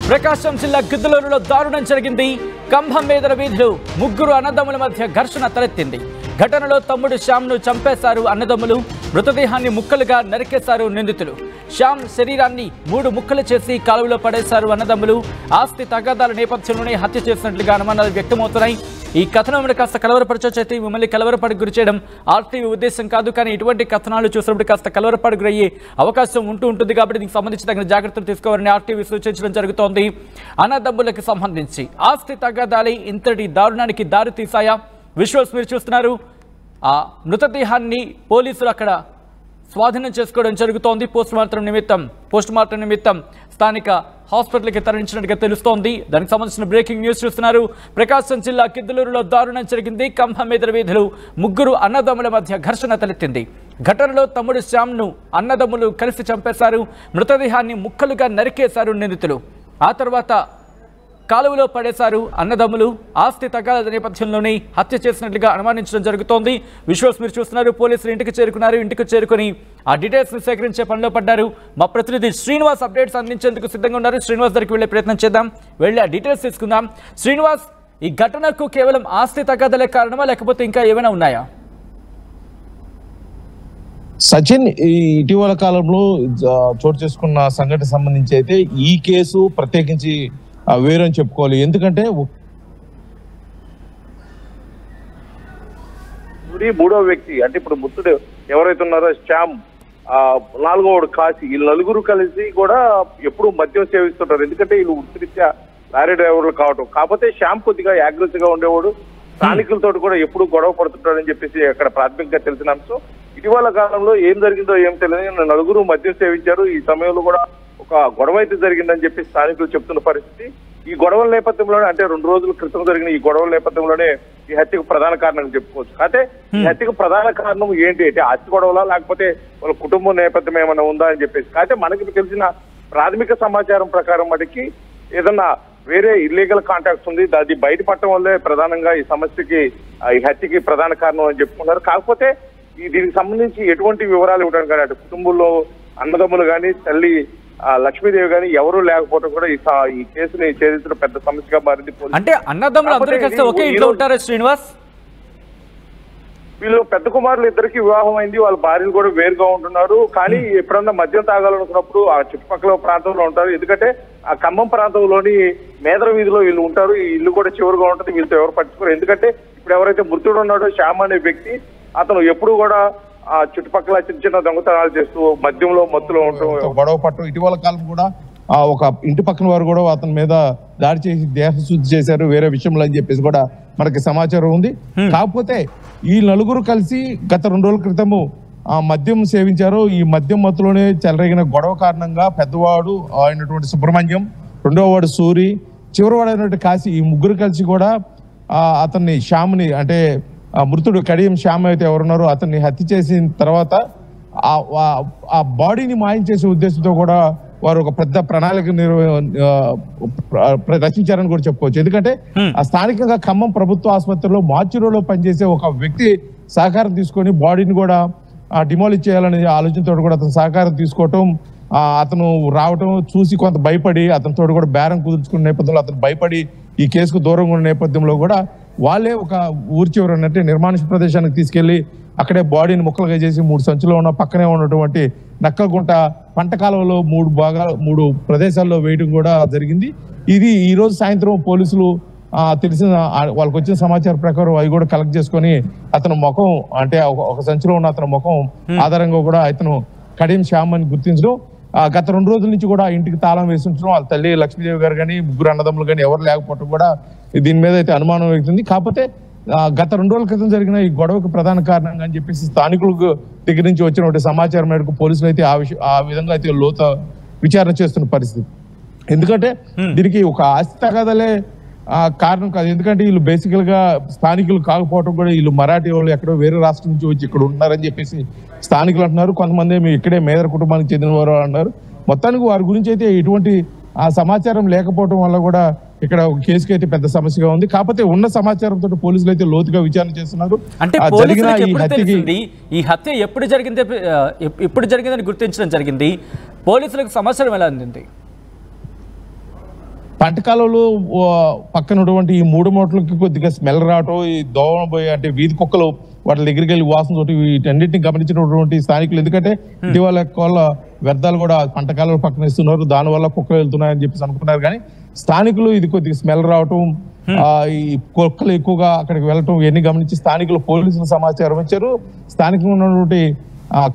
ప్రకాశం జిల్లా గిద్దలూరులో దారుణం జరిగింది. కంభం మీదల వీధులు ముగ్గురు అన్నదమ్ముల మధ్య ఘర్షణ తలెత్తింది. ఘటనలో తమ్ముడు శ్యామ్ను చంపేశారు అన్నదమ్ములు. మృతదేహాన్ని ముక్కలుగా నరికేశారు నిందితులు. శ్యామ్ శరీరాన్ని 3 ముక్కలు చేసి కాలువలో పడేశారు అన్నదమ్ములు. ఆస్తి తగాదాల నేపథ్యంలోనే హత్య చేసినట్లుగా అనుమానాలు వ్యక్తమవుతున్నాయి. ఈ కథనం కాస్త కలవరపరచొచ్చైతే మిమ్మల్ని కలవరపడికి గురి చేయడం ఆర్టీవీ ఉద్దేశం కాదు. కానీ ఇటువంటి కథనాలు చూసినప్పుడు కాస్త కలవరపడికి గురయ్యే అవకాశం ఉంటుంది. కాబట్టి దీనికి సంబంధించి తగిన జాగ్రత్తలు తీసుకోవాలని ఆర్టీవీ సూచించడం జరుగుతోంది. అన్నదమ్ములకు సంబంధించి ఆస్తి తగాదాలే ఇంతటి దారుణానికి దారి తీశాయా? విజువల్స్ మీరు చూస్తున్నారు. ఆ మృతదేహాన్ని పోలీసులు అక్కడ స్వాధీనం చేసుకోవడం జరుగుతోంది. పోస్ట్ మార్టం నిమిత్తం స్థానిక హాస్పిటల్కి తరలించినట్టుగా తెలుస్తోంది. దానికి సంబంధించిన బ్రేకింగ్ న్యూస్ చూస్తున్నారు. ప్రకాశం జిల్లా గిద్దలూరులో దారుణం జరిగింది. కంభం మీదల వీధులు ముగ్గురు అన్నదమ్ముల మధ్య ఘర్షణ తలెత్తింది. ఘటనలో తమ్ముడు శ్యామ్ను అన్నదమ్ములు కలిసి చంపేశారు. మృతదేహాన్ని ముక్కలుగా నరికేశారు నిందితులు. ఆ తర్వాత కాలువలో పడేశారు అన్నదమ్ములు. ఆస్తి తగాదాల నేపథ్యంలోనే హత్య చేసినట్లుగా అనుమానించడం జరుగుతోంది. విజువల్స్ మీరు చూస్తున్నారు. పోలీసులు ఇంటికి చేరుకున్నారు. ఇంటికి చేరుకుని ఆ డీటెయిల్స్ ని సేకరించే పనిలో పడ్డారు. మా ప్రతినిధి శ్రీనివాస్ అప్డేట్స్ అందించేందుకు సిద్ధంగా ఉన్నారు. శ్రీనివాస్ దగ్గరికి వెళ్లే ప్రయత్నం చేద్దాం. వెళ్ళి ఆ డీటెయిల్స్ తీసుకుందాం. శ్రీనివాస్, ఈ ఘటనకు కేవలం ఆస్తి తగాదాలే కారణమా లేకపోతే ఇంకా ఏమైనా ఉన్నాయా? సచిన్, ఈ ఇటీవల కాలంలో చోటు చేసుకున్న సంఘటన సంబంధించి అయితే ఈ కేసు ప్రత్యేకించి వేరని చెప్పుకోవాలి. ఎందుకంటే మూడో వ్యక్తి అంటే ఇప్పుడు మృతుడు ఎవరైతే ఉన్నారో శ్యామ్, 4వ కాశీ, ఈ నలుగురు కలిసి కూడా ఎప్పుడు మద్యం సేవిస్తుంటారు. ఎందుకంటే వీళ్ళు వృత్తిరీత్యా లారీ డ్రైవర్లు కావటం. కాకపోతే శ్యామ్ కొద్దిగా యాగ్రెసివ్ గా ఉండేవాడు. స్థానికులతో కూడా ఎప్పుడు గొడవ పడుతుంటాడని చెప్పేసి అక్కడ ప్రాథమికంగా తెలిసిన అంశం. ఇటీవల కాలంలో ఏం జరిగిందో ఏం తెలియదు, నలుగురు మద్యం సేవించారు. ఈ సమయంలో కూడా ఒక గొడవ అయితే జరిగిందని చెప్పి స్థానికులు చెప్తున్న పరిస్థితి. ఈ గొడవల నేపథ్యంలోనే, అంటే 2 రోజుల క్రితం జరిగిన ఈ గొడవల నేపథ్యంలోనే ఈ హత్యకు ప్రధాన కారణం చెప్పుకోవచ్చు. అయితే ఈ హత్యకు ప్రధాన కారణం ఏంటి అంటే ఆస్తి గొడవలా లేకపోతే వాళ్ళ కుటుంబ నేపథ్యం ఏమైనా ఉందా అని చెప్పేసి. అయితే మనకి తెలిసిన ప్రాథమిక సమాచారం ప్రకారం మటుకి ఏదన్నా వేరే ఇల్లీగల్ కాంటాక్ట్స్ ఉంది, అది బయటపడటం వల్లే ప్రధానంగా ఈ సమస్యకి ఈ హత్యకి ప్రధాన కారణం అని చెప్పుకున్నారు. కాకపోతే దీనికి సంబంధించి ఎటువంటి వివరాలు ఇవ్వడానికి కానీ అటు కుటుంబంలో అన్నదమ్ములు కానీ తల్లి లక్ష్మీదేవి గాని ఎవరు లేకపోవడం కూడా ఈ కేసుని ఛేదించడం పెద్ద సమస్యగా మారింది. అంటే అన్నదమ్ములు అందరూ కలిసి ఒకే ఇంట్లో ఉంటారా శ్రీనివాస్? వీళ్ళు పెద్ద కుమారులు ఇద్దరికి వివాహం అయింది. వాళ్ళ భార్యలు కూడా వేరుగా ఉంటున్నారు. కానీ ఎప్పుడన్నా మద్యం తాగాలనుకున్నప్పుడు ఆ చుట్టుపక్కల ప్రాంతంలో ఉంటారు. ఎందుకంటే ఆ ఖమ్మం ప్రాంతంలోని మేదర వీధిలో వీళ్ళు ఉంటారు. ఈ ఇల్లు కూడా చివరిగా ఉంటుంది. వీళ్ళతో ఎవరు పట్టించుకోరు. ఎందుకంటే ఇప్పుడు ఎవరైతే మృతుడు ఉన్నాడో శ్యామ్ అనే వ్యక్తి, అతను ఎప్పుడు కూడా ఆ చుట్టుపక్కల చిన్న దొంగతనాలు చేస్తూ మద్యంలో మత్తులో ఉంటూ గొడవ పట్టు. ఇటీవల కాలం కూడా ఒక ఇంటి పక్కన వారు కూడా అతని మీద దాడి చేసి దేహశుద్ధి చేశారు వేరే విషయంలో అని చెప్పేసి కూడా మనకి సమాచారం ఉంది. కాకపోతే ఈ నలుగురు కలిసి గత 2 రోజుల క్రితము మద్యం సేవించారు. ఈ మద్యం మత్తులోనే చెలరేగిన గొడవ కారణంగా పెద్దవాడు అయినటువంటి సుబ్రహ్మణ్యం, 2వ వాడు సూరి, చివరివాడు అయినటువంటి కాశీ, ఈ ముగ్గురు కలిసి కూడా అతన్ని శ్యామ్ని, అంటే మృతుడు కడియం శ్యామ్ అయితే ఎవరున్నారో అతన్ని హత్య చేసిన తర్వాత ఆ బాడీని మాయం చేసే ఉద్దేశంతో కూడా వారు ఒక పెద్ద ప్రణాళిక రచించారని కూడా చెప్పుకోవచ్చు. ఎందుకంటే ఆ స్థానికంగా ఖమ్మం ప్రభుత్వ ఆసుపత్రిలో మార్చురీలో పనిచేసే ఒక వ్యక్తి సహకారం తీసుకొని బాడీని కూడా డిమాలిష్ చేయాలనే ఆలోచనతో కూడా అతను సహకారం తీసుకోవటం, అతను రావటం చూసి కొంత భయపడి అతనితో కూడా బేరం కుదుర్చుకున్న నేపథ్యంలో అతను భయపడి ఈ కేసుకు దూరంగా ఉన్న నేపథ్యంలో కూడా వాళ్ళే ఒక ఊరి చివరి అంటే నిర్మానుష ప్రదేశానికి తీసుకెళ్లి అక్కడే బాడీని ముక్కలుగా చేసి 3 సంచులో ఉన్న పక్కనే ఉన్నటువంటి నక్కగుంట పంట కాలువలో 3 ప్రదేశాల్లో వేయడం కూడా జరిగింది. ఇది ఈ రోజు సాయంత్రం పోలీసులు తెలిసిన వాళ్ళకి వచ్చిన సమాచారం ప్రకారం అవి కూడా కలెక్ట్ చేసుకొని అతను ముఖం, అంటే ఒక సంచిలో ఉన్న అతని ముఖం ఆధారంగా కూడా అతను కడియం శ్యామ్ అని గుర్తించడం, గత 2 రోజుల నుంచి కూడా ఇంటికి తాళం వేసి ఉంచడం, వాళ్ళ తల్లి లక్ష్మీదేవి గారు కానీ ముగ్గురు అన్నదమ్ములు కానీ ఎవరు లేకపోవడం కూడా దీని మీద అయితే అనుమానం వెళ్తుంది. కాకపోతే గత 2 రోజుల క్రితం జరిగిన ఈ గొడవకు ప్రధాన కారణంగా అని చెప్పేసి స్థానికులకు దగ్గర నుంచి వచ్చిన సమాచారం మేరకు పోలీసులు అయితే ఆ విధంగా అయితే లోత విచారణ చేస్తున్న పరిస్థితి. ఎందుకంటే దీనికి ఒక ఆస్తి తగాదలే కారణం కాదు. ఎందుకంటే వీళ్ళు బేసికల్ గా స్థానికులు కాకపోవడం కూడా వీళ్ళు మరాఠీ వాళ్ళు ఎక్కడో వేరే రాష్ట్రం నుంచి వచ్చి ఇక్కడ ఉన్నారని చెప్పేసి స్థానికులు అంటున్నారు. కొంతమంది ఇక్కడే మేదర కుటుంబానికి చెందిన వారు అన్నారు. మొత్తానికి వారి గురించి అయితే ఎటువంటి సమాచారం లేకపోవడం వల్ల కూడా ఇక్కడ కేసుకి అయితే పెద్ద సమస్యగా ఉంది. కాకపోతే ఉన్న సమాచారంతో పోలీసులు అయితే లోతుగా విచారణ చేస్తున్నారు. అంటే ఈ హత్య ఎప్పుడు జరిగిందని గుర్తించడం జరిగింది. పోలీసులకు సమాచారం ఎలా అందింది? పంటకాలలో పక్కన ఉన్నటువంటి ఈ 3 మూటలకి కొద్దిగా స్మెల్ రావటం, ఈ దోమ పోయి అంటే వీధి కుక్కలు వాటి దగ్గరికి వెళ్ళి వాసన తోటి వీటన్నిటిని గమనించినటువంటి స్థానికులు, ఎందుకంటే ఇటీవల కోళ్ళ వ్యర్థాలు కూడా పంటకాలలో పక్కన ఇస్తున్నారు, దానివల్ల కుక్కలు వెళ్తున్నాయని చెప్పేసి అనుకున్నారు. కానీ స్థానికులు ఇది కొద్దిగా స్మెల్ రావటం, ఈ కుక్కలు ఎక్కువగా అక్కడికి వెళ్ళటం ఇవన్నీ గమనించి స్థానికులు పోలీసులు సమాచారం ఇచ్చారు. స్థానికంగా ఉన్నటువంటి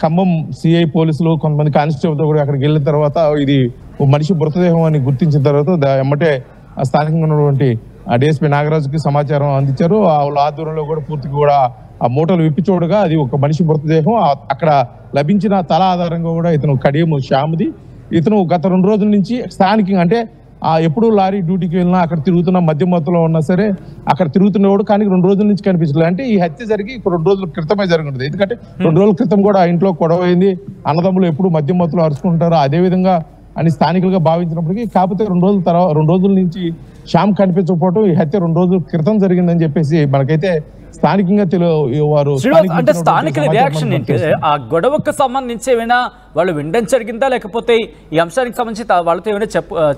ఖమ్మం సిఐ పోలీసులు కొంతమంది కానిస్టేబుల్తో కూడా అక్కడికి వెళ్ళిన తర్వాత ఇది మనిషి మృతదేహం అని గుర్తించిన తర్వాత ఎమ్మటే స్థానికంగా ఉన్నటువంటి డిఎస్పీ నాగరాజుకి సమాచారం అందించారు. వాళ్ళ ఆధ్వర్యంలో కూడా పూర్తిగా కూడా ఆ మూటలు విప్పి చూడగా అది ఒక మనిషి మృతదేహం. అక్కడ లభించిన తల ఆధారంగా కూడా ఇతను కడియం శ్యామ్ది. ఇతను గత 2 రోజుల నుంచి స్థానికంగా అంటే ఎప్పుడు లారీ డ్యూటీకి వెళ్ళినా అక్కడ తిరుగుతున్న మధ్య మొత్తంలో ఉన్నా సరే అక్కడ తిరుగుతున్నవాడు, కానీ 2 రోజుల నుంచి కనిపించలేదు. అంటే ఈ హత్య జరిగి 2 రోజుల క్రితమే జరుగుతుంది. ఎందుకంటే 2 రోజుల క్రితం కూడా ఆ ఇంట్లో గొడవ అయింది, అన్నదమ్ములు ఎప్పుడు మధ్య మొత్తంలో అరుచుకుంటారు అదే విధంగా అని స్థానికులుగా భావించినప్పటికీ, కాకపోతే 2 రోజుల నుంచి శ్యామ్ కనిపించకపోవడం ఈ హత్య 2 రోజుల క్రితం జరిగిందని చెప్పేసి మనకైతే స్థానికంగా వారు అంటే స్థానికుల రియాక్షన్ ఏంటి? ఆ గొడవకు సంబంధించి ఏమైనా వాళ్ళు వినడం జరిగిందా, లేకపోతే ఈ అంశానికి సంబంధించి వాళ్ళతో ఏమైనా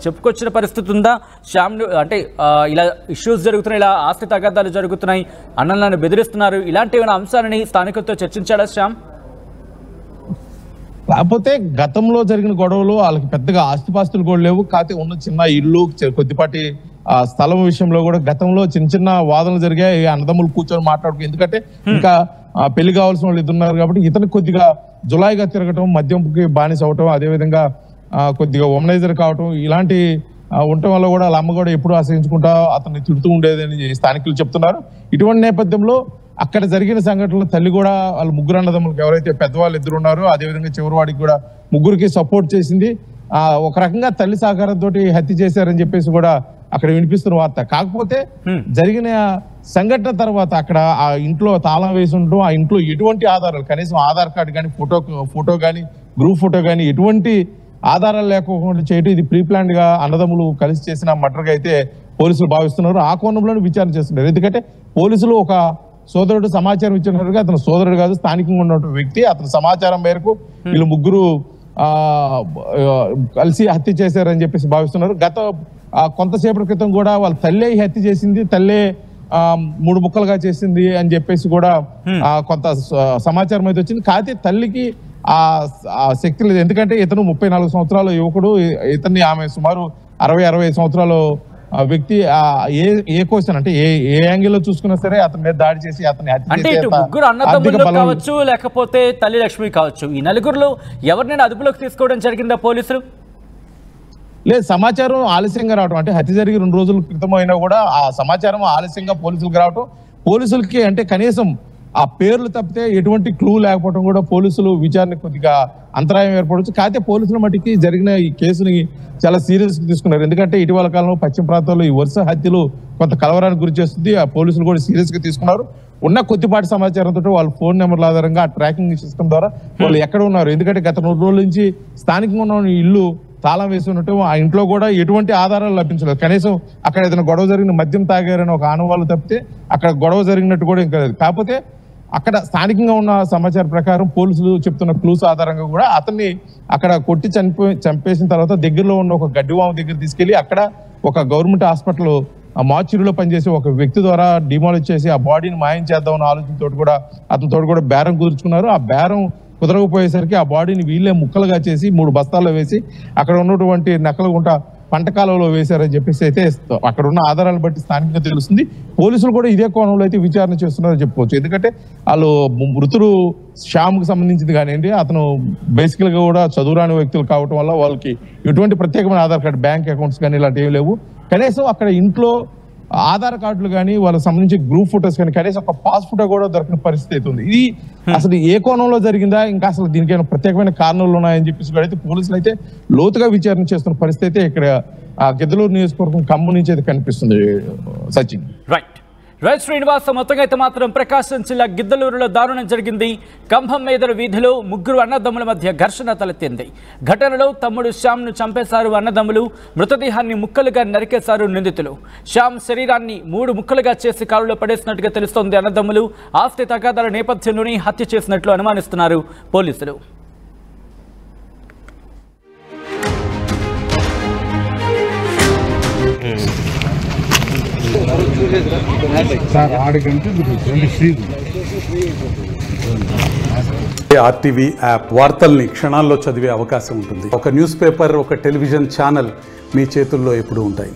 చెప్పుకొచ్చిన పరిస్థితి ఉందా? శ్యామ్ అంటే ఇలా ఇష్యూస్ జరుగుతున్నాయి, ఇలా ఆస్తి తగాదాలు జరుగుతున్నాయి, అన్నలను బెదిరిస్తున్నారు, ఇలాంటి ఏమైనా అంశాలని స్థానికులతో చర్చించాడా శ్యామ్? కాకపోతే గతంలో జరిగిన గొడవలు వాళ్ళకి పెద్దగా ఆస్తిపాస్తులు కూడా లేవు, కాకపోతే ఉన్న చిన్న ఇల్లు కొద్దిపాటి స్థలం విషయంలో కూడా గతంలో చిన్న వాదనలు జరిగాయి. అన్నదమ్ములు కూర్చొని మాట్లాడుకో, ఎందుకంటే ఇంకా పెళ్లి కావాల్సిన వాళ్ళు ఇద్దరున్నారు కాబట్టి ఇతను కొద్దిగా జులాయిగా తిరగటం, మద్యంకి బానిస అవటం, అదేవిధంగా కొద్దిగా వమనైజర్ కావటం ఇలాంటి ఉండటం వల్ల కూడా వాళ్ళ అమ్మ కూడా ఎప్పుడు ఆశ్రయించుకుంటా అతన్ని తిడుతూ ఉండేదని స్థానికులు చెప్తున్నారు. ఇటువంటి నేపథ్యంలో అక్కడ జరిగిన సంఘటనలో తల్లి కూడా వాళ్ళ 3 అన్నదమ్ములకు ఎవరైతే పెద్దవాళ్ళు 2 ఉన్నారో అదేవిధంగా చివరి వాడికి కూడా 3కి సపోర్ట్ చేసింది. ఒక రకంగా తల్లి సహకారంతో హత్య చేశారని చెప్పేసి కూడా అక్కడ వినిపిస్తున్న వార్త. కాకపోతే జరిగిన సంఘటన తర్వాత అక్కడ ఆ ఇంట్లో తాళం వేసి ఉండటం, ఆ ఇంట్లో ఎటువంటి ఆధారాలు కనీసం ఆధార్ కార్డు కానీ ఫోటో కానీ గ్రూప్ ఫోటో కానీ ఎటువంటి ఆధారాలు లేకుండా చేయటం ఇది ప్రీ ప్లాన్డ్ గా అన్నదమ్ములు కలిసి చేసిన మర్డర్గా అయితే పోలీసులు భావిస్తున్నారు. ఆ కోణంలోనే విచారణ చేస్తున్నారు. ఎందుకంటే పోలీసులు ఒక సోదరుడు సమాచారం ఇచ్చినట్టుగా, అతను సోదరుడు కాదు స్థానికంగా ఉన్న వ్యక్తి, అతని సమాచారం మేరకు వీళ్ళు 3 కలిసి హత్య చేశారని చెప్పేసి భావిస్తున్నారు. గత కొంతసేపటి క్రితం కూడా వాళ్ళ తల్లే హత్య చేసింది, తల్లే 3 ముక్కలుగా చేసింది అని చెప్పేసి కూడా కొంత సమాచారం అయితే వచ్చింది. కాకపోతే తల్లికి ఆ శక్తి లేదు, ఎందుకంటే ఇతను 34 సంవత్సరాల యువకుడు, ఇతన్ని ఆమె సుమారు 60-65 సంవత్సరాలు వ్యక్తి. ఏ క్వశ్చన్ అంటే ఏ యాంగిల్ లో చూసుకున్నా సరే అతని మీద దాడి చేసి అతన్ని అంటే ఇటు 3 అన్నదమ్ములు కావచ్చు, లేకపోతే తల్లి లక్ష్మి కావచ్చు, ఈ 4గురిలో ఎవరినైనా అదుపులోకి తీసుకోవడం జరిగిందా పోలీసులు? లేదు, సమాచారం ఆలస్యంగా రావడం, అంటే హత్య జరిగి 2 రోజుల క్రితం అయినా కూడా ఆ సమాచారం ఆలస్యంగా పోలీసులకు రావడం, పోలీసులకి అంటే కనీసం ఆ పేర్లు తప్పితే ఎటువంటి క్లూ లేకపోవడం కూడా పోలీసులు విచారణ కొద్దిగా అంతరాయం ఏర్పడవచ్చు. కాకపోతే పోలీసుల మట్టికి జరిగిన ఈ కేసుని చాలా సీరియస్ గా తీసుకున్నారు. ఎందుకంటే ఇటీవల కాలంలో పశ్చిమ ప్రాంతాల్లో ఈ వరుస హత్యలు కొంత కలవరానికి గురి చేస్తుంది. ఆ పోలీసులు కూడా సీరియస్ గా తీసుకున్నారు. ఉన్న కొద్దిపాటి సమాచారంతో వాళ్ళ ఫోన్ నెంబర్ల ఆధారంగా ఆ ట్రాకింగ్ సిస్టమ్ ద్వారా వాళ్ళు ఎక్కడ ఉన్నారు, ఎందుకంటే గత 2 రోజుల నుంచి స్థానికంగా ఉన్న ఇల్లు తాళం వేసి ఉండటం, ఆ ఇంట్లో కూడా ఎటువంటి ఆధారాలు లభించలేదు. కనీసం అక్కడ ఏదైనా గొడవ జరిగిన మద్యం తాగారని ఒక ఆనవాళ్ళు తప్పితే అక్కడ గొడవ జరిగినట్టు కూడా ఇంకా లేదు. కాకపోతే అక్కడ స్థానికంగా ఉన్న సమాచారం ప్రకారం పోలీసులు చెప్తున్న క్లూస్ ఆధారంగా కూడా అతన్ని అక్కడ కొట్టి చంపేసిన తర్వాత దగ్గరలో ఉన్న ఒక గడ్డివామ దగ్గర తీసుకెళ్లి అక్కడ ఒక గవర్నమెంట్ హాస్పిటల్ మార్చురీలో పనిచేసే ఒక వ్యక్తి ద్వారా డిమాలిష్ చేసి ఆ బాడీని మాయం చేద్దామన్న ఆలోచనతో కూడా అతనితో కూడా బేరం కుదుర్చుకున్నారు. ఆ బేరం కుదరకపోయేసరికి ఆ బాడీని వీళ్ళే ముక్కలుగా చేసి 3 బస్తాల్లో వేసి అక్కడ ఉన్నటువంటి నకలగుంట పంటకాలంలో వేశారని చెప్పేసి అయితే అక్కడ ఉన్న ఆధారాలు బట్టి స్థానికంగా తెలుస్తుంది. పోలీసులు కూడా ఇదే కోణంలో అయితే విచారణ చేస్తున్నారని చెప్పుకోవచ్చు. ఎందుకంటే వాళ్ళు మృతుడు శ్యామ్కి సంబంధించింది కానివ్వండి, అతను బేసికల్ గా కూడా చదువురాని వ్యక్తులు కావటం వల్ల వాళ్ళకి ఎటువంటి ప్రత్యేకమైన ఆధార్ కార్డు, బ్యాంక్ అకౌంట్స్ కానీ ఇలాంటివి లేవు. కనీసం అక్కడ ఇంట్లో ఆధార్ కార్డులు కానీ వాళ్ళకి సంబంధించి గ్రూప్ ఫోటోస్ కానీ కనీసం ఒక పాస్ ఫోటో కూడా దొరికిన పరిస్థితి అయితే ఉంది. ఇది అసలు ఏ కోణంలో జరిగిందా, ఇంకా అసలు దీనికైనా ప్రత్యేకమైన కారణాలు ఉన్నాయని చెప్పేసి అయితే పోలీసులు అయితే లోతుగా విచారణ చేస్తున్న పరిస్థితి అయితే ఇక్కడ గిద్దలూరు నియోజకవర్గం ఖమ్మం నుంచి అయితే కనిపిస్తుంది. సచిన్ రైట్ శ్రీనివాస, మొత్తంగా అయితే మాత్రం ప్రకాశం జిల్లా గిద్దలూరులో దారుణం జరిగింది. కంభం మేదల వీధిలో 3 అన్నదమ్ముల మధ్య ఘర్షణ తలెత్తింది. ఘటనలో తమ్ముడు శ్యామ్ను చంపేశారు అన్నదమ్ములు. మృతదేహాన్ని ముక్కలుగా నరికేశారు నిందితులు. శ్యామ్ శరీరాన్ని 3 ముక్కలుగా చేసి కాలులో పడేసినట్టుగా తెలుస్తోంది. అన్నదమ్ములు ఆస్తి తగాదాల నేపథ్యంలోనే హత్య చేసినట్లు అనుమానిస్తున్నారు పోలీసులు. ఆర్టీవీ యాప్ వార్తల్ని క్షణాల్లో చదివే అవకాశం ఉంటుంది. ఒక న్యూస్ పేపర్, ఒక టెలివిజన్ ఛానల్ మీ చేతుల్లో ఎప్పుడూ ఉంటాయి.